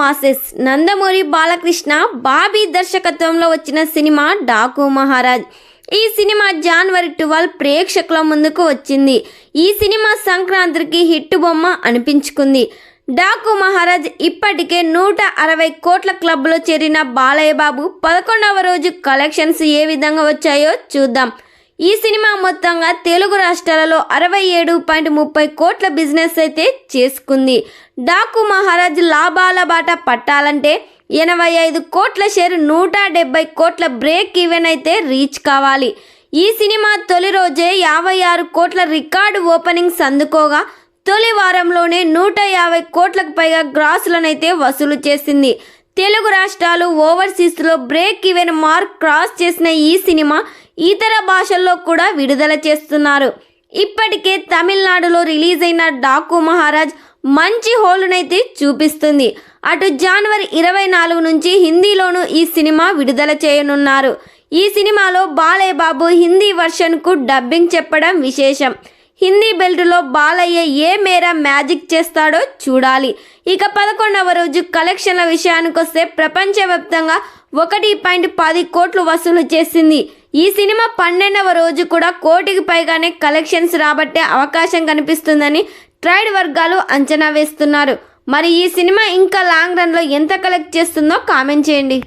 Masses Nandamuri Balakrishna Bobby దర్శకత్వంలో వచ్చిన cinema Daaku Maharaj. ఈ సినిమా జనవరి 12 ప్రేక్షకుల ముందుకు వచ్చింది. ఈ సినిమా సంక్రాంతికి హిట్ బొమ్మ అనిపించుకుంది. డాకు మహారాజ్ ఇప్పటికే 160 కోట్ల క్లబ్లో చేరిన బాలయ్య బాబు 11వ రోజు కలెక్షన్స్ ఏ విధంగా వచ్చాయో చూద్దాం. ఈ సినిమా మొత్తంగా తెలుగు రాష్ట్రాలలో 67.30 కోట్ల బిజినెస్ అయితే చేసుకుంది. డాకు మహారాజ్ లాభాల బాట పట్టాలంటే 85 కోట్ల షేర్ 170 కోట్ల బ్రేక్ ఈవెన్ అయితే రీచ్ కావాలి. ఈ సినిమా తొలి రోజే 56 కోట్ల రికార్డు ఓపెనింగ్స్ అందుకోగా తొలి వారంలోనే 150 కోట్లకు పైగా గ్రాసులనైతే వసూలు చేసింది. తెలుగు రాష్ట్రాలు ఓవర్సీస్లో బ్రేక్ ఈవెన్ మార్క్ క్రాస్ చేసిన ఈ సినిమా ఇతర భాషల్లో కూడా విడుదల చేస్తున్నారు. ఇప్పటికే తమిళనాడులో రిలీజ్ అయిన డాకు మహారాజ్ మంచి హోల్డ్నైతే చూపిస్తుంది. అటు జనవరి 24 నుంచి హిందీలోనూ ఈ సినిమా విడుదల చేయనున్నారు. ఈ సినిమాలో బాలయ్య బాబు హిందీ వర్షన్కు డబ్బింగ్ చెప్పడం విశేషం. హిందీ బెల్ట్లో బాలయ్య ఏ మేర మ్యాజిక్ చేస్తాడో చూడాలి. ఇక 11వ రోజు కలెక్షన్ల విషయానికొస్తే ప్రపంచవ్యాప్తంగా 1.10 కోట్లు వసూలు చేసింది. ఈ సినిమా 12వ రోజు కూడా కోటికి పైగానే కలెక్షన్స్ రాబట్టే అవకాశం కనిపిస్తుందని ట్రేడ్ వర్గాలు అంచనా వేస్తున్నారు. మరి ఈ సినిమా ఇంకా లాంగ్ రన్లో ఎంత కలెక్ట్ చేస్తుందో కామెంట్ చేయండి.